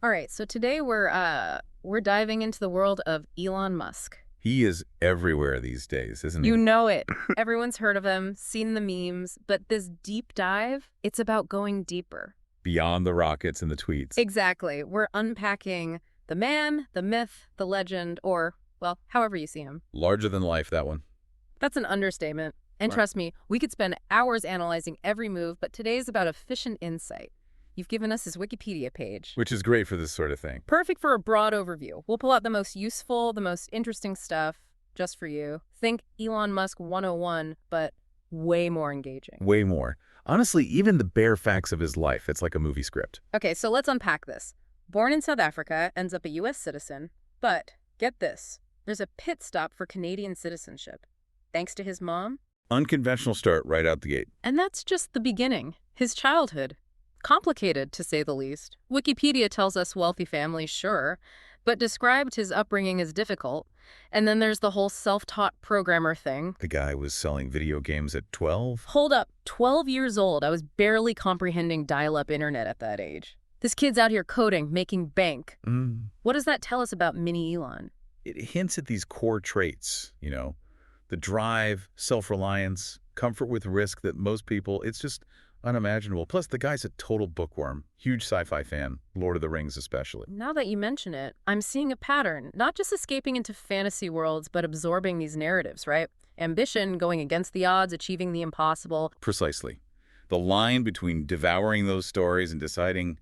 All right, so today we're diving into the world of Elon Musk. He is everywhere these days, isn't he? You know it. Everyone's heard of him, seen the memes, but this deep dive, it's about going deeper. Beyond the rockets and the tweets. Exactly. We're unpacking the man, the myth, the legend, or, well, however you see him. Larger than life, that one. That's an understatement. And Right. trust me, we could spend hours analyzing every move, but today's about efficient insight. You've given us his Wikipedia page. Which is great for this sort of thing. Perfect for a broad overview. We'll pull out the most useful, the most interesting stuff just for you. Think Elon Musk 101, but way more engaging. Way more. Honestly, even the bare facts of his life, it's like a movie script. Okay, so let's unpack this. Born in South Africa, ends up a U.S. citizen, but get this, there's a pit stop for Canadian citizenship. Thanks to his mom. Unconventional start right out the gate. And that's just the beginning. His childhood. Complicated, to say the least. Wikipedia tells us wealthy family, sure, but described his upbringing as difficult. And then there's the whole self-taught programmer thing. The guy was selling video games at 12. Hold up, 12 years old. I was barely comprehending dial-up internet at that age. This kid's out here coding, making bank. What does that tell us about mini Elon? It hints at these core traits, the drive, self-reliance, comfort with risk that most people, it's just unimaginable. Plus, the guy's a total bookworm. Huge sci-fi fan, Lord of the Rings especially. Now that you mention it, I'm seeing a pattern. Not just escaping into fantasy worlds, but absorbing these narratives, right? Ambition, going against the odds, achieving the impossible. Precisely. The line between devouring those stories and deciding,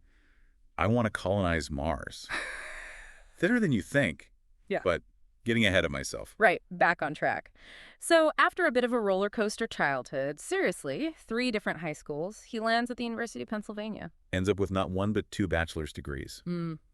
I want to colonize Mars. Thinner than you think. Yeah. But getting ahead of myself. Right, back on track. So after a bit of a roller coaster childhood, seriously, 3 different high schools, he lands at the University of Pennsylvania. Ends up with not 1 but 2 bachelor's degrees.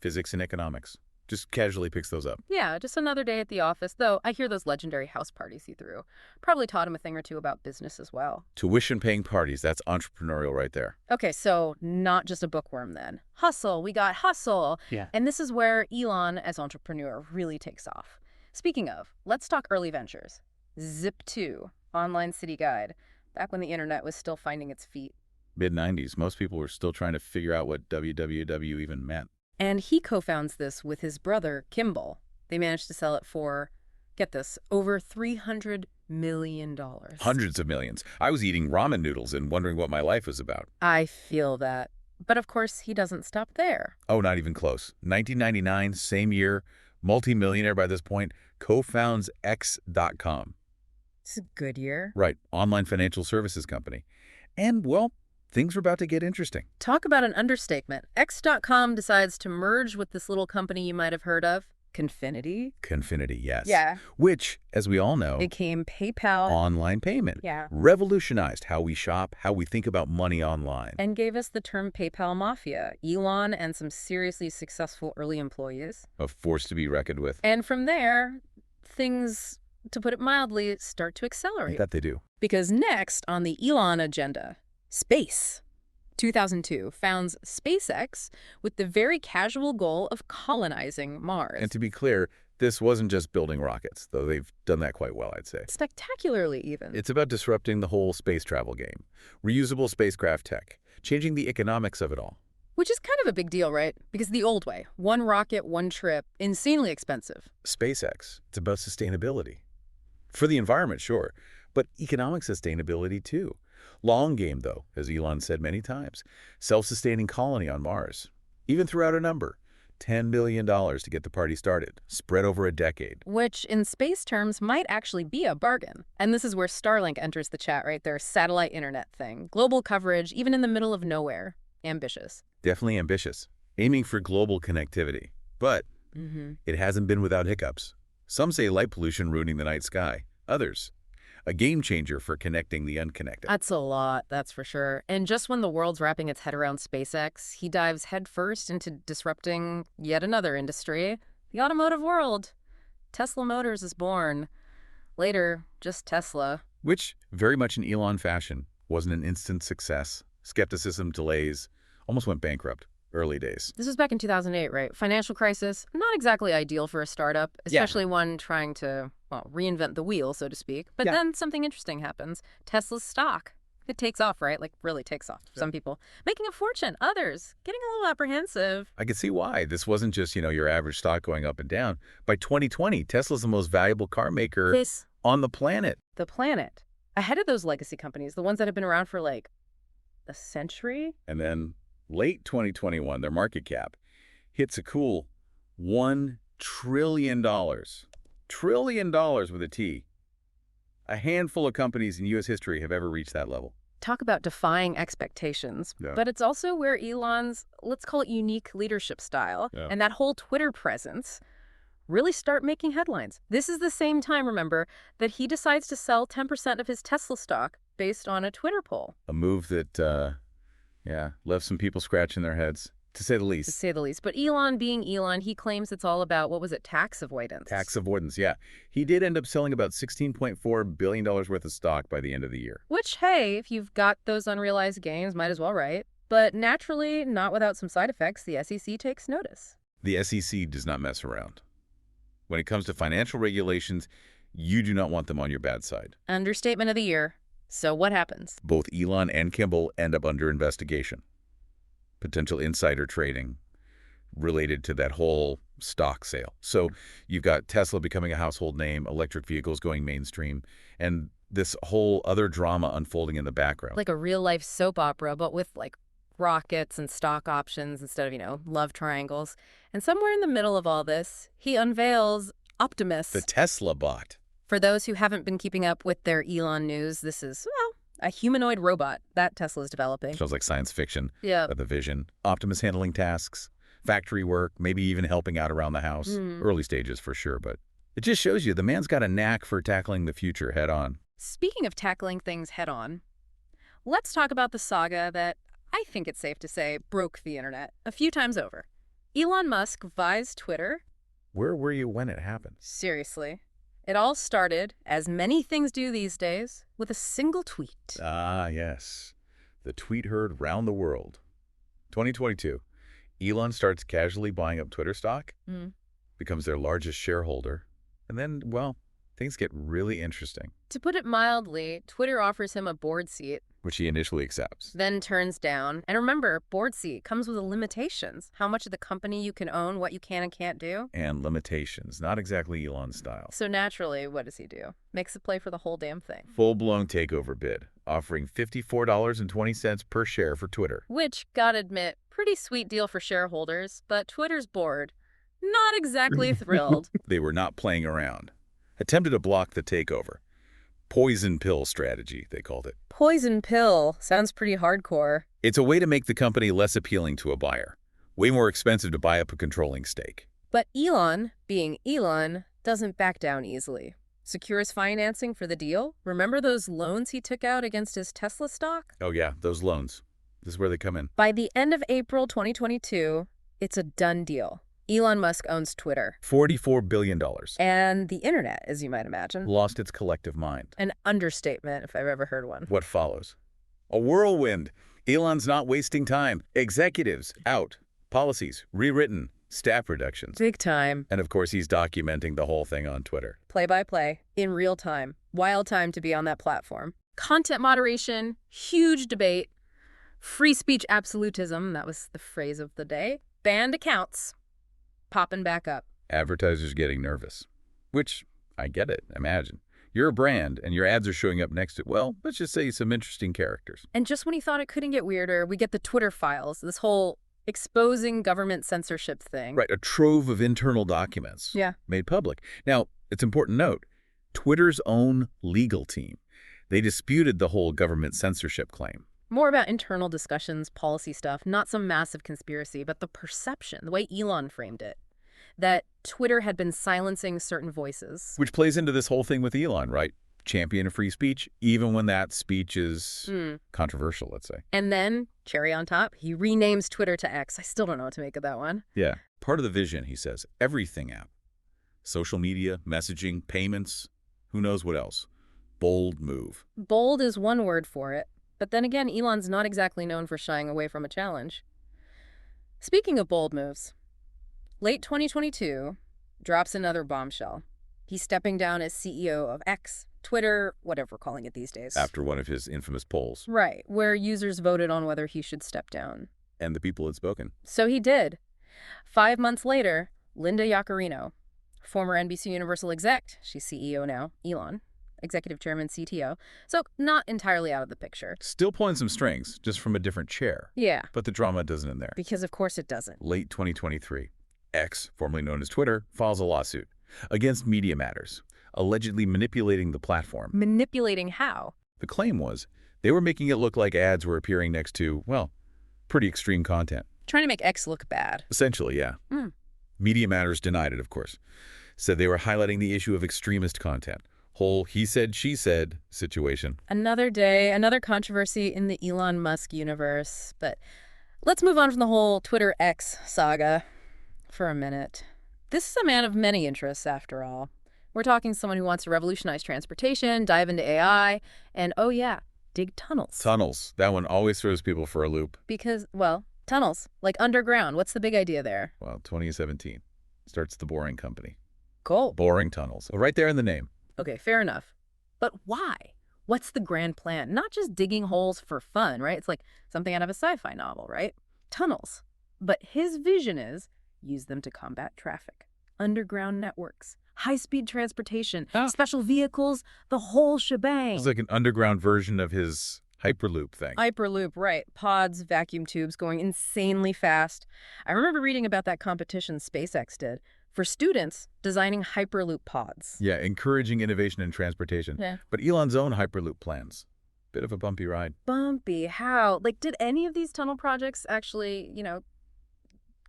Physics and economics. Just casually picks those up. Yeah, just another day at the office, though I hear those legendary house parties he threw. Probably taught him a thing or two about business as well. Tuition-paying parties, that's entrepreneurial right there. Okay, so not just a bookworm then. Hustle, we got hustle. Yeah. And this is where Elon, as entrepreneur, really takes off. Speaking of, let's talk early ventures. Zip2, online city guide, back when the internet was still finding its feet. Mid-90s, most people were still trying to figure out what www even meant. And he co-founds this with his brother, Kimball. They managed to sell it for, get this, over $300 million. Hundreds of millions. I was eating ramen noodles and wondering what my life was about. I feel that. But of course, he doesn't stop there. Oh, not even close. 1999, same year, multi-millionaire by this point, co-founds X.com. It's a good year. Right, online financial services company. And, well, things were about to get interesting. Talk about an understatement. X.com decides to merge with this little company you might have heard of, Confinity. Confinity, yes. Yeah. Which, as we all know, Became PayPal. online payment. Yeah. Revolutionized how we shop, how we think about money online. And gave us the term PayPal Mafia, Elon and some seriously successful early employees. A force to be reckoned with. And from there, things, to put it mildly, start to I accelerate. bet they do. Because next on the Elon agenda, space. 2002 founds SpaceX with the very casual goal of colonizing Mars. And to be clear, this wasn't just building rockets, though they've done that quite well, I'd say. Spectacularly even. It's about disrupting the whole space travel game. Reusable spacecraft tech, changing the economics of it all. Which is kind of a big deal, right? Because the old way, one rocket, one trip, insanely expensive. SpaceX, it's about sustainability. For the environment, sure, but economic sustainability too. Long game, though, as Elon said many times. Self-sustaining colony on Mars. Even threw out a number. $10 billion to get the party started, spread over a decade. Which, in space terms, might actually be a bargain. And this is where Starlink enters the chat, right? Their satellite internet thing. Global coverage, even in the middle of nowhere. Ambitious. Definitely ambitious. Aiming for global connectivity. But it hasn't been without hiccups. Some say light pollution ruining the night sky. Others, a game changer for connecting the unconnected. That's a lot, that's for sure. And just when the world's wrapping its head around SpaceX, he dives headfirst into disrupting yet another industry, the automotive world. Tesla Motors is born. Later, just Tesla. Which, very much in Elon fashion, wasn't an instant success. Skepticism, delays, almost went bankrupt. Early days. This was back in 2008, right? Financial crisis, not exactly ideal for a startup, especially one trying to, well, reinvent the wheel, so to speak. But then something interesting happens. Tesla's stock, It takes off, right? Like, really takes off. Yeah. Some people making a fortune, others getting a little apprehensive. I can see why. This wasn't just, your average stock going up and down. By 2020, Tesla's the most valuable car maker on the planet. The planet. Ahead of those legacy companies, the ones that have been around for like a century. And then late 2021, their market cap hits a cool $1 trillion. Trillion dollars with a T. A handful of companies in U.S. history have ever reached that level. Talk about defying expectations. Yeah. But it's also where Elon's, let's call it unique leadership style, and that whole Twitter presence really start making headlines. This is the same time, remember, that he decides to sell 10% of his Tesla stock based on a Twitter poll. A move that, left some people scratching their heads, to say the least. To say the least. But Elon being Elon, he claims it's all about, what was it, tax avoidance? Tax avoidance, yeah. He did end up selling about $16.4 billion worth of stock by the end of the year. Which, hey, if you've got those unrealized gains, might as well, right? But naturally, not without some side effects, the SEC takes notice. The SEC does not mess around. When it comes to financial regulations, you do not want them on your bad side. Understatement of the year. So what happens? Both Elon and Kimball end up under investigation. Potential insider trading related to that whole stock sale. So you've got Tesla becoming a household name, electric vehicles going mainstream, and this whole other drama unfolding in the background. Like a real-life soap opera, but with, like, rockets and stock options instead of, love triangles. And somewhere in the middle of all this, he unveils Optimus. The Tesla bot. For those who haven't been keeping up with their Elon news, this is, a humanoid robot that Tesla's developing. Sounds like science fiction. Yeah. The vision. Optimus handling tasks, factory work, maybe even helping out around the house. Early stages for sure, but it just shows you the man's got a knack for tackling the future head on. Speaking of tackling things head on, let's talk about the saga that I think it's safe to say broke the internet a few times over. Elon Musk buys Twitter. Where were you when it happened? Seriously. It all started, as many things do these days, with a single tweet. Ah, yes. The tweet heard round the world. 2022. Elon starts casually buying up Twitter stock, becomes their largest shareholder, and then, things get really interesting. To put it mildly, Twitter offers him a board seat, which he initially accepts. then turns down. And remember, board seat comes with limitations. How much of the company you can own, what you can and can't do. And limitations. Not exactly Elon's style. So naturally, what does he do? Makes a play for the whole damn thing. Full-blown takeover bid, offering $54.20 per share for Twitter. Which, gotta admit, pretty sweet deal for shareholders, but Twitter's board, not exactly thrilled. They were not playing around. Attempted to block the takeover. Poison pill strategy, they called it. Poison pill. Sounds pretty hardcore. It's a way to make the company less appealing to a buyer. Way more expensive to buy up a controlling stake. But Elon, being Elon, doesn't back down easily. Secures financing for the deal. Remember those loans he took out against his Tesla stock? Oh yeah, those loans. This is where they come in. By the end of April 2022, it's a done deal. Elon Musk owns Twitter. $44 billion. And the internet, as you might imagine. Lost its collective mind. An understatement, if I've ever heard one. What follows? A whirlwind. Elon's not wasting time. Executives out. Policies rewritten. Staff reductions. Big time. And of course, he's documenting the whole thing on Twitter. Play-by-play, in real time. Wild time to be on that platform. Content moderation, huge debate. Free speech absolutism, that was the phrase of the day. Banned accounts. Popping back up. Advertisers getting nervous. Which, I get it, imagine. You're a brand, and your ads are showing up next to, let's just say some interesting characters. And just when he thought it couldn't get weirder, we get the Twitter files, this whole exposing government censorship thing. Right, a trove of internal documents. Made public. Now, it's important to note, Twitter's own legal team, they disputed the whole government censorship claim. More about internal discussions, policy stuff, not some massive conspiracy, but the perception, the way Elon framed it, that Twitter had been silencing certain voices. Which plays into this whole thing with Elon, right? Champion of free speech, even when that speech is controversial, let's say. And then, cherry on top, he renames Twitter to X. I still don't know what to make of that one. Yeah. Part of the vision, he says, everything app. Social media, messaging, payments, who knows what else. Bold move. Bold is one word for it. But then again, Elon's not exactly known for shying away from a challenge. Speaking of bold moves, late 2022 drops another bombshell. He's stepping down as CEO of X, Twitter, whatever we're calling it these days. After one of his infamous polls. Right, where users voted on whether he should step down. And the people had spoken. So he did. 5 months later, Linda Yaccarino, former NBC Universal exec, she's CEO now, Elon, executive chairman, CTO, so not entirely out of the picture. Still pulling some strings, just from a different chair. Yeah. But the drama doesn't end there. Because of course it doesn't. Late 2023, X, formerly known as Twitter, files a lawsuit against Media Matters, allegedly manipulating the platform. Manipulating how? The claim was they were making it look like ads were appearing next to, well, pretty extreme content. Trying to make X look bad. Essentially, yeah. Media Matters denied it, of course. Said they were highlighting the issue of extremist content. Whole he said, she said situation. Another day, another controversy in the Elon Musk universe. But let's move on from the whole Twitter X saga for a minute. This is a man of many interests, after all. We're talking someone who wants to revolutionize transportation, dive into AI, and oh yeah, dig tunnels. Tunnels. That one always throws people for a loop. Because, well, tunnels, like underground. What's the big idea there? Well, 2017 starts the Boring Company. Cool. Boring tunnels. Right there in the name. Okay, fair enough. But why? What's the grand plan? Not just digging holes for fun, right? It's like something out of a sci-fi novel, right? Tunnels. But his vision is use them to combat traffic, underground networks, high-speed transportation, special vehicles, the whole shebang. It's like an underground version of his Hyperloop thing. Hyperloop, right. Pods, vacuum tubes going insanely fast. I remember reading about that competition SpaceX did for students designing Hyperloop pods. Yeah, encouraging innovation in transportation. Yeah. But Elon's own Hyperloop plans. Bit of a bumpy ride. Bumpy? How? Like, did any of these tunnel projects actually,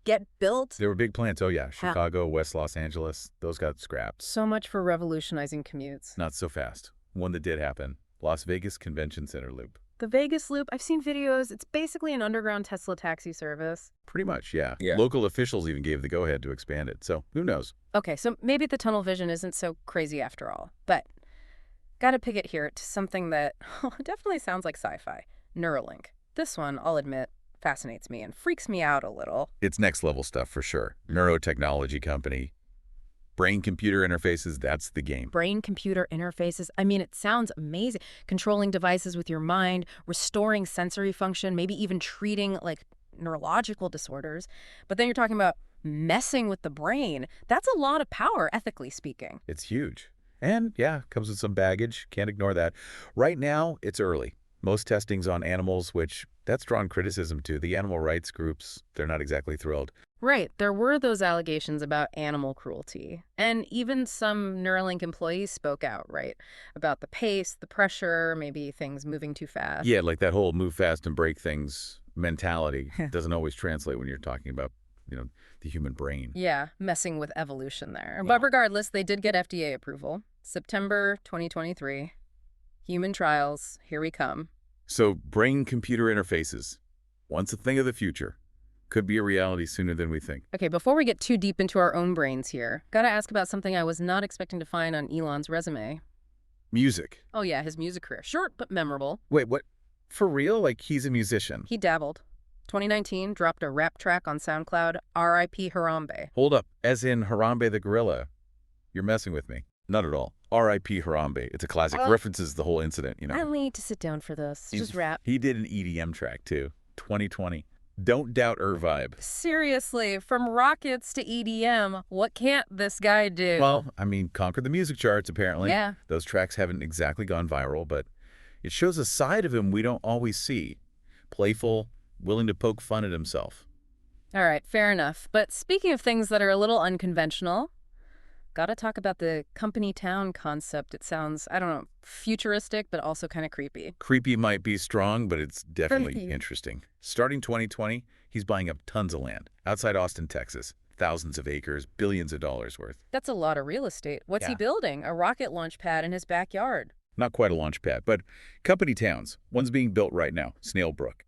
get built? There were big plans. Oh, yeah. Chicago, West Los Angeles. Those got scrapped. So much for revolutionizing commutes. Not so fast. One that did happen. Las Vegas Convention Center Loop. The Vegas Loop, I've seen videos. It's basically an underground Tesla taxi service. Pretty much, yeah. Local officials even gave the go-ahead to expand it. So who knows? Okay, so maybe the tunnel vision isn't so crazy after all. But gotta pick it here to something that definitely sounds like sci-fi. Neuralink. This one, I'll admit, fascinates me and freaks me out a little. It's next-level stuff for sure. Neurotechnology company. Brain-computer interfaces, that's the game. Brain-computer interfaces. I mean, it sounds amazing. Controlling devices with your mind, restoring sensory function, maybe even treating, like, neurological disorders. But then you're talking about messing with the brain. That's a lot of power, ethically speaking. It's huge. And, yeah, comes with some baggage. Can't ignore that. Right now, it's early. Most testing's on animals, which that's drawn criticism to. The animal rights groups, they're not exactly thrilled. Right. There were those allegations about animal cruelty. And even some Neuralink employees spoke out, right? About the pace, the pressure, maybe things moving too fast. Yeah, like that whole move fast and break things mentality doesn't always translate when you're talking about, the human brain. Yeah, messing with evolution there. Yeah. But regardless, they did get FDA approval. September 2023. Human trials, here we come. So brain-computer interfaces, once a thing of the future. Could be a reality sooner than we think. Okay, before we get too deep into our own brains here, gotta ask about something I was not expecting to find on Elon's resume. Music. Oh yeah, his music career. Short, but memorable. Wait, what? For real? Like, he's a musician? He dabbled. 2019, dropped a rap track on SoundCloud, R.I.P. Harambe. Hold up, as in Harambe the Gorilla. You're messing with me. Not at all. R.I.P. Harambe. It's a classic. References the whole incident, I need to sit down for this. Just rap. He did an EDM track, too. 2020. Don't doubt her vibe. Seriously, from rockets to EDM, what can't this guy do? Well, conquered the music charts, apparently. Yeah. Those tracks haven't exactly gone viral, but it shows a side of him we don't always see. Playful, willing to poke fun at himself. All right, fair enough. But speaking of things that are a little unconventional, gotta talk about the company town concept. It sounds, futuristic, but also kind of creepy. Creepy might be strong, but it's definitely interesting. Starting 2020, he's buying up tons of land outside Austin, Texas. Thousands of acres, billions of dollars worth. That's a lot of real estate. What's he building? A rocket launch pad in his backyard. Not quite a launch pad, but company towns. One's being built right now, Snailbrook.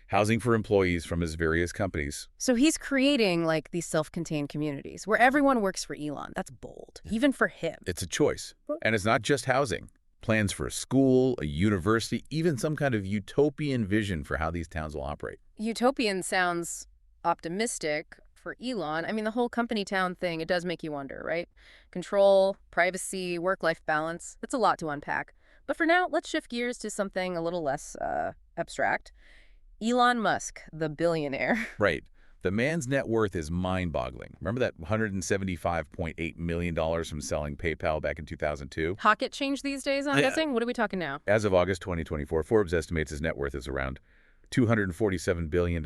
Housing for employees from his various companies. So he's creating, like, these self-contained communities where everyone works for Elon. That's bold, even for him. It's a choice. And it's not just housing. Plans for a school, a university, even some kind of utopian vision for how these towns will operate. Utopian sounds optimistic. for Elon, I mean, the whole company town thing, it does make you wonder, right? Control, privacy, work-life balance. It's a lot to unpack. But for now, let's shift gears to something a little less abstract. Elon Musk, the billionaire. Right. The man's net worth is mind-boggling. Remember that $175.8 million from selling PayPal back in 2002? Pocket change these days, I'm guessing? What are we talking now? As of August 2024, Forbes estimates his net worth is around $247 billion.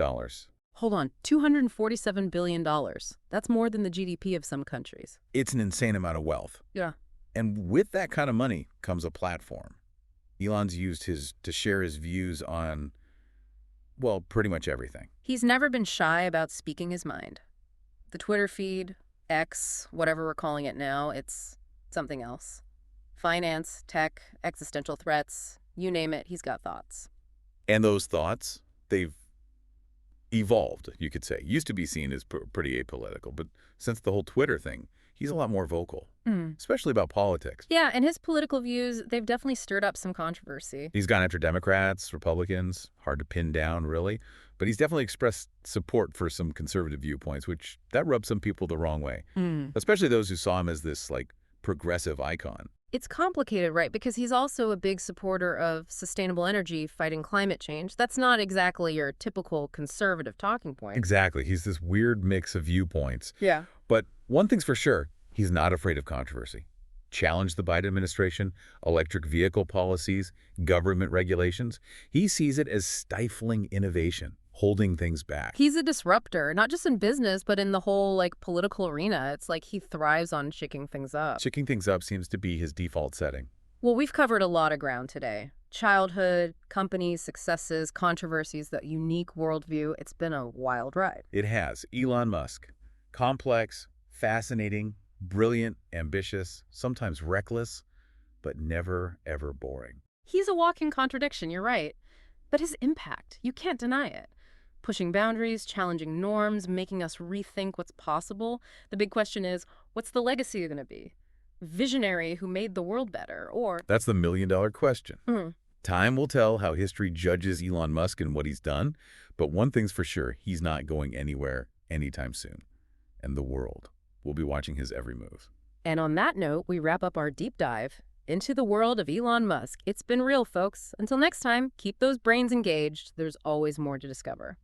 Hold on, $247 billion. That's more than the GDP of some countries. It's an insane amount of wealth. Yeah. And with that kind of money comes a platform. Elon's used to share his views on, well, pretty much everything. He's never been shy about speaking his mind. The Twitter feed, X, whatever we're calling it now, it's something else. Finance, tech, existential threats, you name it, he's got thoughts. And those thoughts, they've evolved, you could say. Used to be seen as pretty apolitical, but since the whole Twitter thing, he's a lot more vocal, especially about politics. Yeah, and his political views, they've definitely stirred up some controversy. He's gone after Democrats, Republicans, hard to pin down, really. But he's definitely expressed support for some conservative viewpoints, which that rubs some people the wrong way, especially those who saw him as this, like, progressive icon. It's complicated, right? Because he's also a big supporter of sustainable energy, fighting climate change. That's not exactly your typical conservative talking point. Exactly. He's this weird mix of viewpoints. Yeah. But one thing's for sure, he's not afraid of controversy. Challenge the Biden administration, electric vehicle policies, government regulations. He sees it as stifling innovation, holding things back. He's a disruptor, not just in business, but in the whole, like, political arena. It's like he thrives on shaking things up. Shaking things up seems to be his default setting. Well, we've covered a lot of ground today. Childhood, companies, successes, controversies, that unique worldview. It's been a wild ride. It has. Elon Musk. Complex, fascinating, brilliant, ambitious, sometimes reckless, but never, ever boring. He's a walking contradiction, you're right. But his impact, you can't deny it. Pushing boundaries, challenging norms, making us rethink what's possible. The big question is, what's the legacy going to be? Visionary who made the world better, or... That's the million-dollar question. Time will tell how history judges Elon Musk and what he's done, but one thing's for sure, he's not going anywhere anytime soon. And the world will be watching his every move. And on that note, we wrap up our deep dive into the world of Elon Musk. It's been real, folks. Until next time, keep those brains engaged. There's always more to discover.